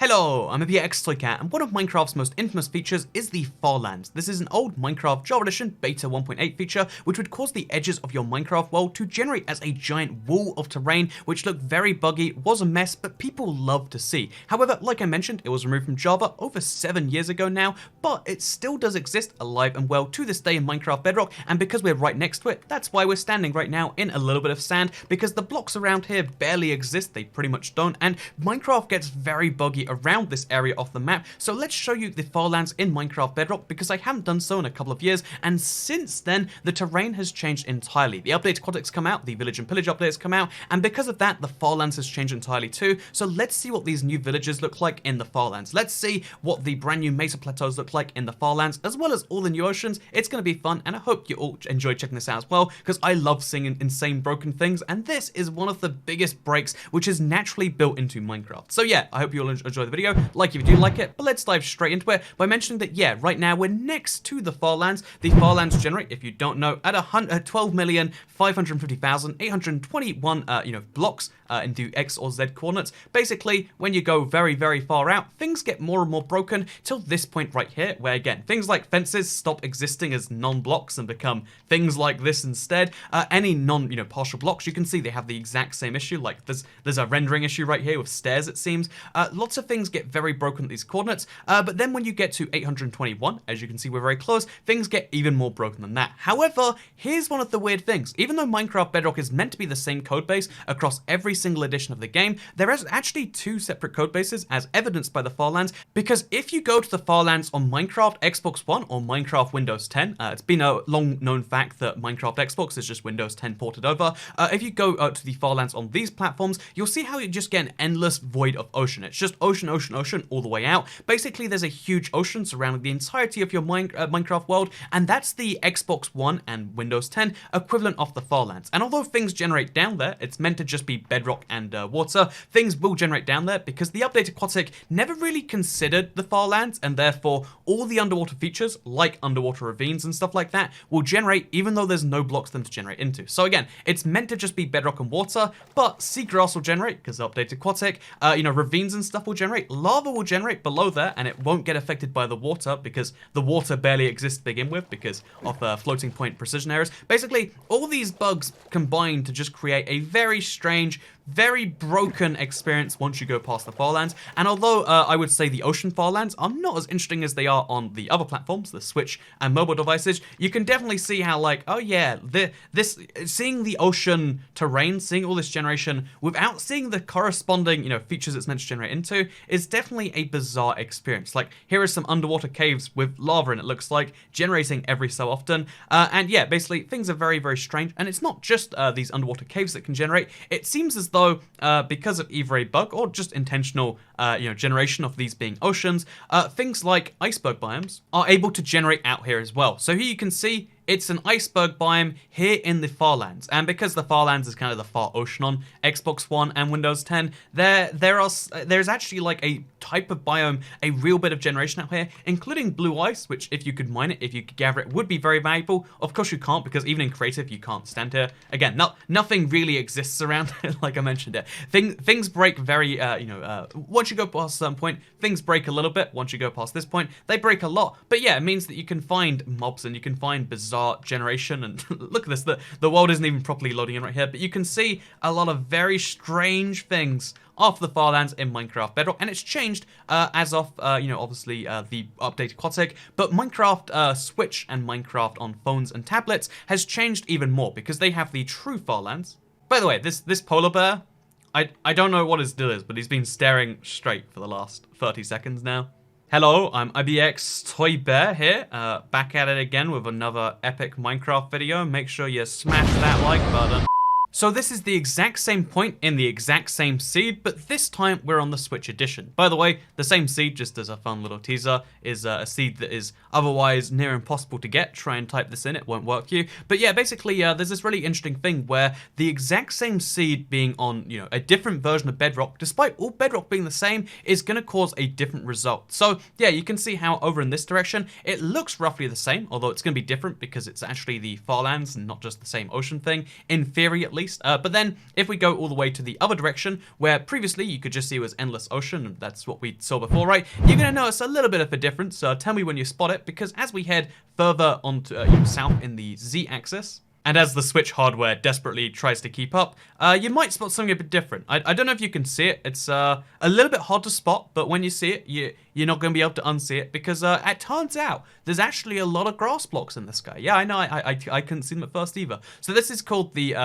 Hello, I'm Toycat, and one of Minecraft's most infamous features is the Farlands. This is an old Minecraft Java Edition Beta 1.8 feature which would cause the edges of your Minecraft world to generate as a giant wall of terrain which looked very buggy, was a mess, but people love to see. However, like I mentioned, it was removed from Java over 7 years ago now, but it still does exist alive and well to this day in Minecraft Bedrock, and because we're right next to it, that's why we're standing right now in a little bit of sand, because the blocks around here barely exist, they pretty much don't, and Minecraft gets very buggy around this area of the map. So let's show you the Farlands in Minecraft Bedrock, because I haven't done so in a couple of years, and since then the terrain has changed entirely. The updated quadrants come out, the village and pillage updates come out, and because of that the Farlands has changed entirely too. So let's see what these new villages look like in the Farlands. Let's see what the brand new mesa plateaus look like in the Farlands, as well as all the new oceans. It's going to be fun, and I hope you all enjoy checking this out as well, because I love seeing insane broken things, and this is one of the biggest breaks which is naturally built into Minecraft. So yeah, I hope you all enjoy the video. Like if you do like it, but let's dive straight into it by mentioning that yeah, right now we're next to the Farlands. The Farlands generate, if you don't know, at 12,550,821 blocks into X or Z coordinates. Basically, when you go very, very far out, things get more and more broken till this point right here, where again, things like fences stop existing as non-blocks and become things like this instead. Any partial blocks, you can see they have the exact same issue. Like there's a rendering issue right here with stairs, it seems. Lots of things get very broken at these coordinates, but then when you get to 821, as you can see we're very close, things get even more broken than that. However, here's one of the weird things. Even though Minecraft Bedrock is meant to be the same code base across every single edition of the game, there is actually two separate code bases as evidenced by the Farlands, because if you go to the Farlands on Minecraft Xbox One or Minecraft Windows 10, it's been a long known fact that Minecraft Xbox is just Windows 10 ported over. If you go to the Farlands on these platforms, you'll see how you just get an endless void of ocean. It's just ocean, ocean, ocean all the way out. Basically, there's a huge ocean surrounding the entirety of your Minecraft world, and that's the Xbox One and Windows 10 equivalent of the Farlands. And although things generate down there, it's meant to just be bedrock and water, things will generate down there because the updated Quatic never really considered the Farlands, and therefore all the underwater features, like underwater ravines and stuff like that, will generate even though there's no blocks for them to generate into. So again, it's meant to just be bedrock and water, but seagrass will generate because the updated Quatic, ravines and stuff will generate, lava will generate below there, and it won't get affected by the water because the water barely exists to begin with because of floating point precision errors. Basically, all these bugs combine to just create a very strange, very broken experience once you go past the Farlands. And although I would say the ocean Farlands are not as interesting as they are on the other platforms, the Switch and mobile devices, you can definitely see how, like, oh yeah, seeing the ocean terrain, seeing all this generation without seeing the corresponding features it's meant to generate into is definitely a bizarre experience. Like, here are some underwater caves with lava in it, looks like, generating every so often, and yeah, basically things are very, very strange. And it's not just these underwater caves that can generate. It seems as though because of either a bug or just intentional generation of these being oceans, things like iceberg biomes are able to generate out here as well. So here you can see it's an iceberg biome here in the Farlands, and because the Farlands is kind of the far ocean on Xbox One and Windows 10, there's actually like a type of biome, a real bit of generation out here, including blue ice, which if you could mine it, if you could gather it, would be very valuable. Of course you can't, because even in creative you can't stand here. Again, nothing really exists around it, like I mentioned it. Things break very, once you go past a certain point, things break a little bit. Once you go past this point, they break a lot. But yeah, it means that you can find mobs and you can find bizarre generation, and look at this, the world isn't even properly loading in right here, but you can see a lot of very strange things off the Farlands in Minecraft Bedrock, and it's changed as of, obviously the updated Quatic, but Minecraft Switch and Minecraft on phones and tablets has changed even more because they have the true Farlands. By the way, this polar bear, I don't know what his deal is, but he's been staring straight for the last 30 seconds now. Hello, I'm Toybear here, back at it again with another epic Minecraft video. Make sure you smash that like button. So this is the exact same point in the exact same seed, but this time we're on the Switch edition. By the way, the same seed, just as a fun little teaser, is a seed that is otherwise near impossible to get. Try and type this in, it won't work for you. But yeah, basically there's this really interesting thing where the exact same seed being on, a different version of Bedrock, despite all Bedrock being the same, is going to cause a different result. So yeah, you can see how over in this direction, it looks roughly the same, although it's going to be different because it's actually the Farlands and not just the same ocean thing, in theory at least. least. But then if we go all the way to the other direction, where previously you could just see it was endless ocean, and that's what we saw before, right? You're going to notice a little bit of a difference. Tell me when you spot it, because as we head further onto south in the z-axis, and as the Switch hardware desperately tries to keep up, you might spot something a bit different. I don't know if you can see it. It's a little bit hard to spot, but when you see it, you're not going to be able to unsee it, because it turns out there's actually a lot of grass blocks in the sky. Yeah, I know, I couldn't see them at first either. So this is called the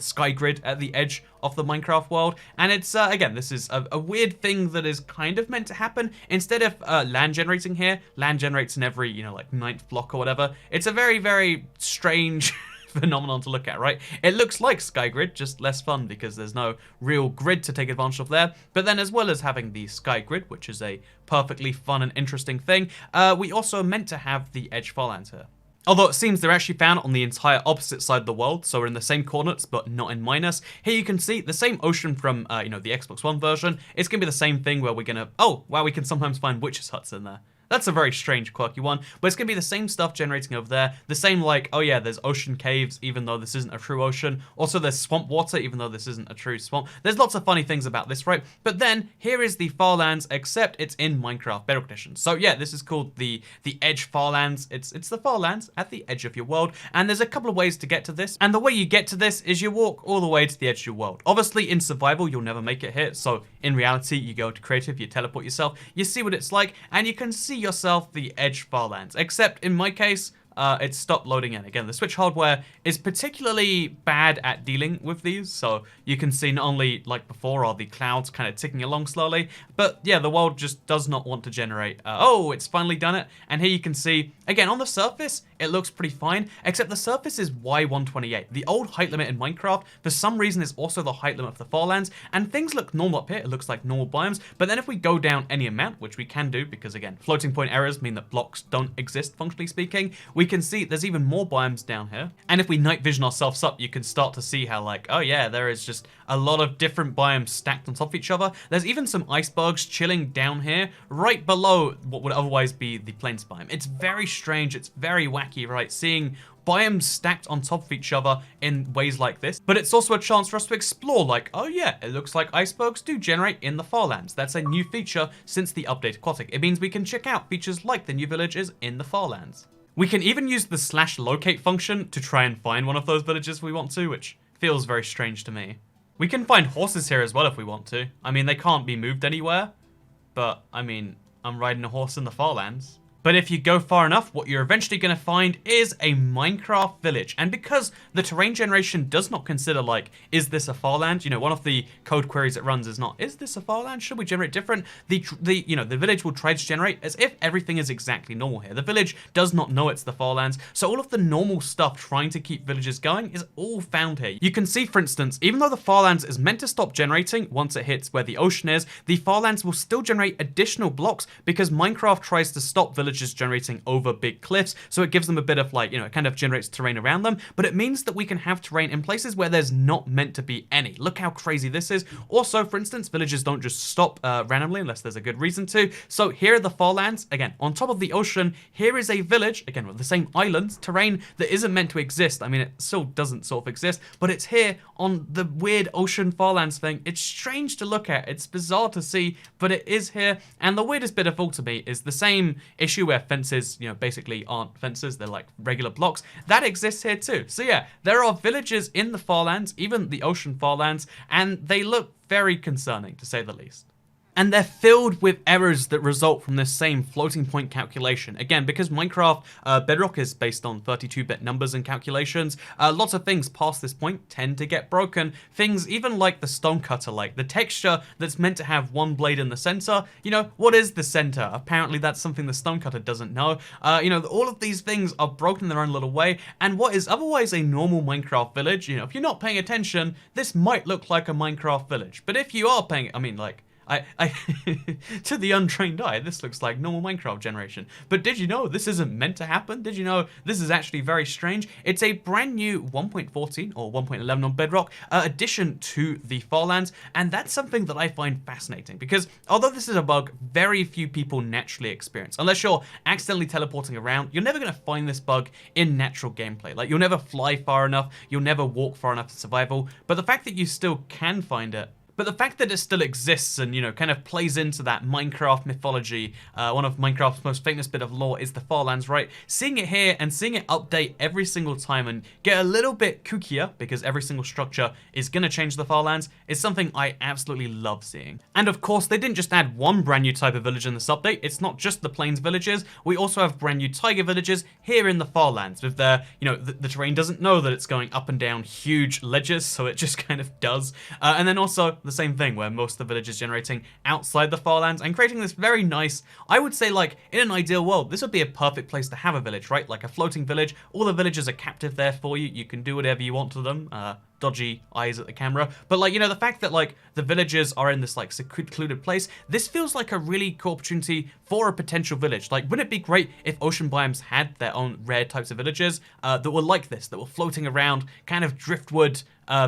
sky grid at the edge of the Minecraft world, and it's, again, this is a weird thing that is kind of meant to happen. Instead of land generating here, land generates in every, like 9th block or whatever. It's a very, very strange phenomenon to look at, right? It looks like SkyGrid, just less fun because there's no real grid to take advantage of there. But then as well as having the SkyGrid, which is a perfectly fun and interesting thing, we also are meant to have the edge farlands here. Although it seems they're actually found on the entire opposite side of the world, so we're in the same coordinates, but not in minus. Here you can see the same ocean from, the Xbox One version. It's going to be the same thing where we're going to, oh, wow, we can sometimes find witches' huts in there. That's a very strange, quirky one, but it's going to be the same stuff generating over there. The same, like, oh yeah, there's ocean caves, even though this isn't a true ocean. Also, there's swamp water, even though this isn't a true swamp. There's lots of funny things about this, right? But then, here is the farlands, except it's in Minecraft Bedrock Edition. So yeah, this is called the edge farlands. It's the farlands at the edge of your world, and there's a couple of ways to get to this. And the way you get to this is you walk all the way to the edge of your world. Obviously, in survival, you'll never make it here, so in reality, you go to creative, you teleport yourself, you see what it's like, and you can see yourself the edge farlands, except in my case, it stopped loading in. Again, the Switch hardware is particularly bad at dealing with these, so you can see not only, like before, are the clouds kind of ticking along slowly, but yeah, the world just does not want to generate. Oh, it's finally done it, and here you can see, again, on the surface, it looks pretty fine, except the surface is Y128. The old height limit in Minecraft, for some reason, is also the height limit of the farlands, and things look normal up here. It looks like normal biomes, but then if we go down any amount, which we can do, because again, floating point errors mean that blocks don't exist, functionally speaking, we can see there's even more biomes down here. And if we night vision ourselves up, you can start to see how, like, oh yeah, there is just a lot of different biomes stacked on top of each other. There's even some icebergs chilling down here, right below what would otherwise be the plains biome. It's very strange, it's very wacky, right? Seeing biomes stacked on top of each other in ways like this. But it's also a chance for us to explore, like, oh yeah, it looks like icebergs do generate in the farlands. That's a new feature since the update aquatic. It means we can check out features like the new villages in the farlands. We can even use the /locate function to try and find one of those villages we want to, which feels very strange to me. We can find horses here as well if we want to. I mean, they can't be moved anywhere, but I mean, I'm riding a horse in the farlands. But if you go far enough, what you're eventually going to find is a Minecraft village. And because the terrain generation does not consider, like, is this a farland? One of the code queries it runs is not, is this a farland? Should we generate different? The village will try to generate as if everything is exactly normal here. The village does not know it's the farlands, so all of the normal stuff trying to keep villages going is all found here. You can see, for instance, even though the farlands is meant to stop generating once it hits where the ocean is, the farlands will still generate additional blocks because Minecraft tries to stop villages generating over big cliffs, so it gives them a bit of, like, it kind of generates terrain around them, but it means that we can have terrain in places where there's not meant to be any. Look how crazy this is. Also, for instance, villages don't just stop randomly unless there's a good reason to. So here are the farlands, again, on top of the ocean. Here is a village, again, with the same islands, terrain that isn't meant to exist. I mean, it still doesn't sort of exist, but it's here on the weird ocean farlands thing. It's strange to look at, it's bizarre to see, but it is here. And the weirdest bit of all to me is the same issue where fences, basically aren't fences, they're like regular blocks. That exists here too. So yeah, there are villages in the farlands, even the ocean farlands, and they look very concerning, to say the least. And they're filled with errors that result from this same floating point calculation. Again, because Minecraft Bedrock is based on 32-bit numbers and calculations, lots of things past this point tend to get broken. Things even like the stonecutter, like the texture that's meant to have one blade in the center. What is the center? Apparently that's something the stonecutter doesn't know. All of these things are broken in their own little way, and what is otherwise a normal Minecraft village, if you're not paying attention, this might look like a Minecraft village. But if you are paying, I to the untrained eye, this looks like normal Minecraft generation. But did you know this isn't meant to happen? Did you know this is actually very strange? It's a brand new 1.14 or 1.11 on Bedrock addition to the Farlands, and that's something that I find fascinating because although this is a bug very few people naturally experience, unless you're accidentally teleporting around, you're never going to find this bug in natural gameplay. Like, you'll never fly far enough, you'll never walk far enough in survival, but the fact that you still can find it, but the fact that it still exists and, you know, kind of plays into that Minecraft mythology, one of Minecraft's most famous bit of lore is the Farlands, right? Seeing it here and seeing it update every single time and get a little bit kookier, because every single structure is going to change the Farlands, is something I absolutely love seeing. And of course, they didn't just add one brand new type of village in this update. It's not just the Plains villages. We also have brand new Tiger villages here in the Farlands with their, you know, the terrain doesn't know that it's going up and down huge ledges, so it just kind of does. And then also the same thing where most of the village is generating outside the Farlands and creating this very nice, I would say, like, in an ideal world, this would be a perfect place to have a village, right? Like a floating village. All the villagers are captive there for you. You can do whatever you want to them. Dodgy eyes at the camera, but like, you know, the fact that like the villagers are in this like secluded place, this feels like a really cool opportunity for a potential village. Like, wouldn't it be great if ocean biomes had their own rare types of villages that were like this, that were floating around, kind of driftwood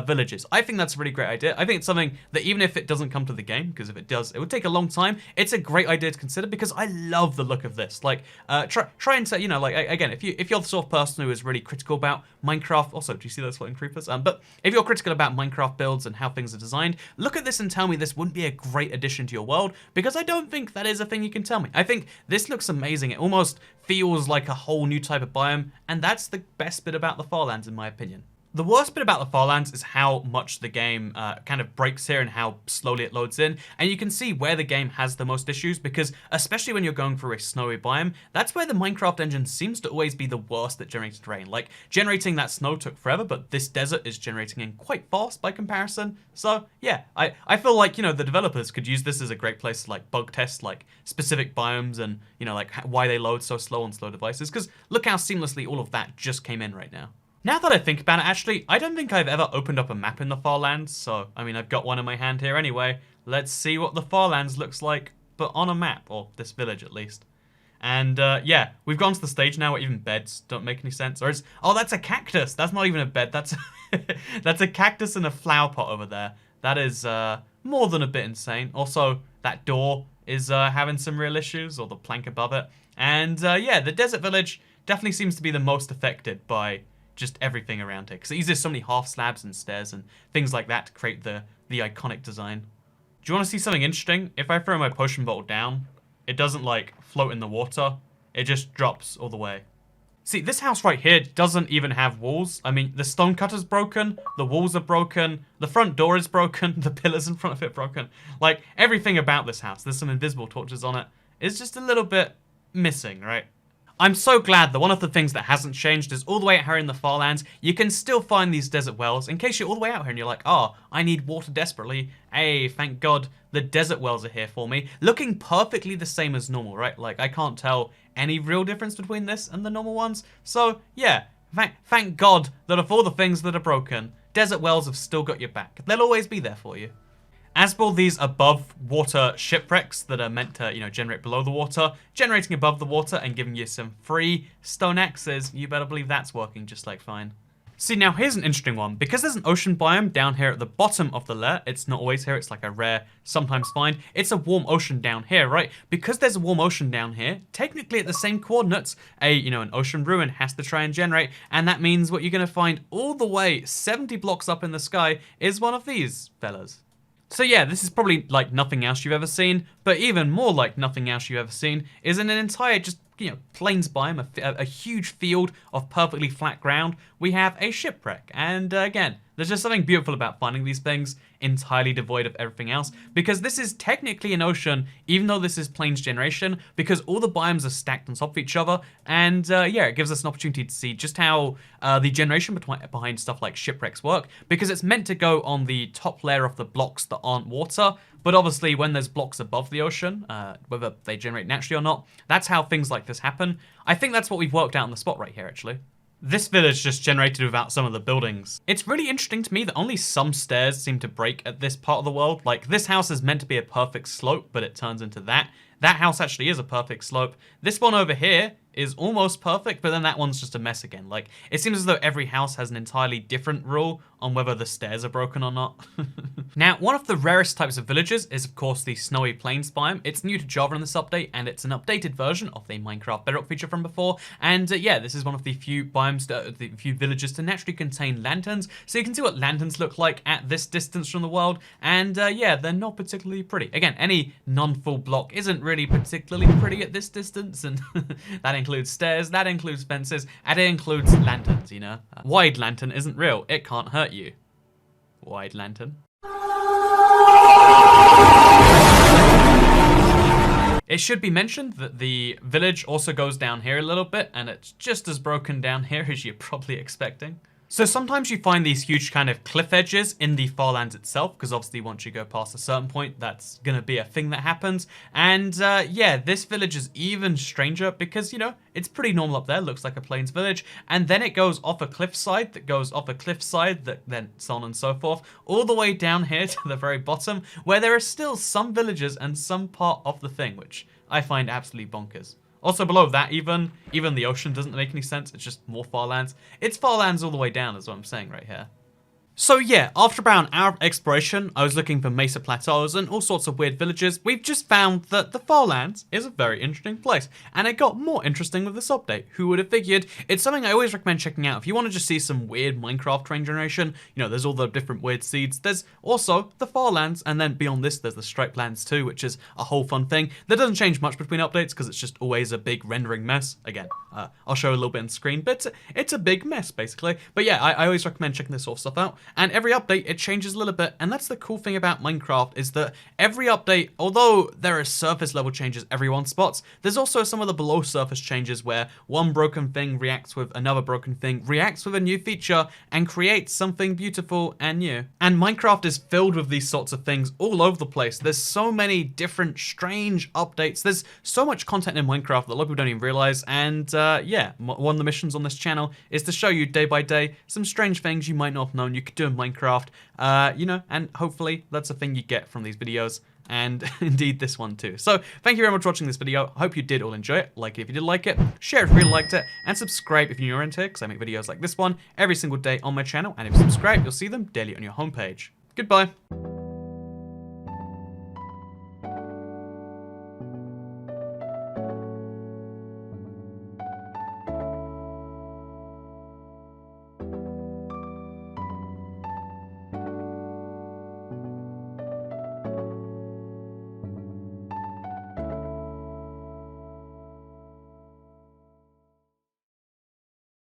villages? I think that's a really great idea. I think it's something that even if it doesn't come to the game, because if it does, it would take a long time, it's a great idea to consider because I love the look of this. Like, try and say, you know, like, again, if you're the sort of person who is really critical about Minecraft, also, do you see those floating creepers? But if you're critical about Minecraft builds and how things are designed, look at this and tell me this wouldn't be a great addition to your world, because I don't think that is a thing you can tell me. I think this looks amazing. It almost feels like a whole new type of biome, and that's the best bit about the Farlands, in my opinion. The worst bit about the Farlands is how much the game kind of breaks here and how slowly it loads in. And you can see where the game has the most issues because, especially when you're going through a snowy biome, that's where the Minecraft engine seems to always be the worst at generating terrain. Like, generating that snow took forever, but this desert is generating in quite fast by comparison. So, yeah, I feel like, you know, the developers could use this as a great place to, like, bug test, like, specific biomes and, you know, like, why they load so slow on slow devices. Because look how seamlessly all of that just came in right now. Now that I think about it, actually, I don't think I've ever opened up a map in the Farlands, so, I mean, I've got one in my hand here anyway. Let's see what the Farlands looks like, but on a map, or this village at least. And, yeah, we've gone to the stage now where even beds don't make any sense. Or it's, oh, that's a cactus! That's not even a bed, that's, that's a cactus and a flower pot over there. That is, more than a bit insane. Also, that door is, having some real issues, or the plank above it. And, yeah, the desert village definitely seems to be the most affected by just everything around here, because it uses so many half slabs and stairs and things like that to create the iconic design. Do you want to see something interesting? If I throw my potion bottle down, it doesn't like float in the water, it just drops all the way. See, this house right here doesn't even have walls. I mean, the stone cutter's broken, the walls are broken, the front door is broken, the pillars in front of it broken. Like, everything about this house, there's some invisible torches on it, is just a little bit missing, right? I'm so glad that one of the things that hasn't changed is all the way out here in the Farlands, you can still find these desert wells. In case you're all the way out here and you're like, oh, I need water desperately. Hey, thank God the desert wells are here for me. Looking perfectly the same as normal, right? Like, I can't tell any real difference between this and the normal ones. So, yeah, thank God that of all the things that are broken, desert wells have still got your back. They'll always be there for you. As for these above water shipwrecks that are meant to, you know, generate below the water, generating above the water and giving you some free stone axes, you better believe that's working just like fine. See, now here's an interesting one. Because there's an ocean biome down here at the bottom of the layer, it's not always here, it's like a rare, sometimes find, it's a warm ocean down here, right? Because there's a warm ocean down here, technically at the same coordinates, an ocean ruin has to try and generate, and that means what you're gonna find all the way 70 blocks up in the sky is one of these fellas. So yeah, this is probably like nothing else you've ever seen, but even more like nothing else you've ever seen is in an entire just, you know, plains biome, a huge field of perfectly flat ground, we have a shipwreck. And again, there's just something beautiful about finding these things entirely devoid of everything else, because this is technically an ocean, even though this is plains generation, because all the biomes are stacked on top of each other, and yeah, it gives us an opportunity to see just how the generation behind stuff like shipwrecks work, because it's meant to go on the top layer of the blocks that aren't water, but obviously when there's blocks above the ocean, whether they generate naturally or not, that's how things like this happen. I think that's what we've worked out on the spot right here, actually. This village just generated without some of the buildings. It's really interesting to me that only some stairs seem to break at this part of the world. Like, this house is meant to be a perfect slope, but it turns into that. That house actually is a perfect slope. This one over here is almost perfect, but then that one's just a mess again. Like, it seems as though every house has an entirely different rule on whether the stairs are broken or not. Now, one of the rarest types of villages is, of course, the Snowy Plains biome. It's new to Java in this update, and it's an updated version of the Minecraft Bedrock feature from before. And yeah, this is one of the few biomes, the few villages to naturally contain lanterns. So you can see what lanterns look like at this distance from the world. And yeah, they're not particularly pretty. Again, any non-full block isn't really particularly pretty at this distance, and that includes stairs, that includes fences, and it includes lanterns, you know? Wide lantern isn't real, it can't hurt you. Wide lantern. It should be mentioned that the village also goes down here a little bit, and it's just as broken down here as you're probably expecting. So sometimes you find these huge kind of cliff edges in the farlands itself, because obviously once you go past a certain point, that's going to be a thing that happens. And yeah, this village is even stranger because, you know, it's pretty normal up there, looks like a plains village. And then it goes off a cliffside that goes off a cliffside that then so on and so forth, all the way down here to the very bottom, where there are still some villages and some part of the thing, which I find absolutely bonkers. Also below that, even the ocean doesn't make any sense. It's just more farlands. It's farlands all the way down is what I'm saying right here. So yeah, after about an hour of exploration, I was looking for mesa plateaus and all sorts of weird villages. We've just found that the Farlands is a very interesting place, and it got more interesting with this update. Who would have figured? It's something I always recommend checking out if you want to just see some weird Minecraft terrain generation. You know, there's all the different weird seeds. There's also the Farlands, and then beyond this, there's the Stripe Lands too, which is a whole fun thing. That doesn't change much between updates because it's just always a big rendering mess. Again, I'll show a little bit on screen, but it's a big mess basically. But yeah, I always recommend checking this sort of stuff out. And every update, it changes a little bit, and that's the cool thing about Minecraft, is that every update, although there are surface level changes everyone spots, there's also some of the below surface changes where one broken thing reacts with another broken thing, reacts with a new feature, and creates something beautiful and new. And Minecraft is filled with these sorts of things all over the place. There's so many different strange updates. There's so much content in Minecraft that a lot of people don't even realize, and yeah, one of the missions on this channel is to show you day by day some strange things you might not have known you could do in Minecraft, you know, and hopefully that's a thing you get from these videos, and indeed this one too. So thank you very much for watching this video. I hope you did all enjoy it. Like it if you did like it, share it if you really liked it, and subscribe if you're new around here, because I make videos like this one every single day on my channel, and if you subscribe, you'll see them daily on your homepage. Goodbye.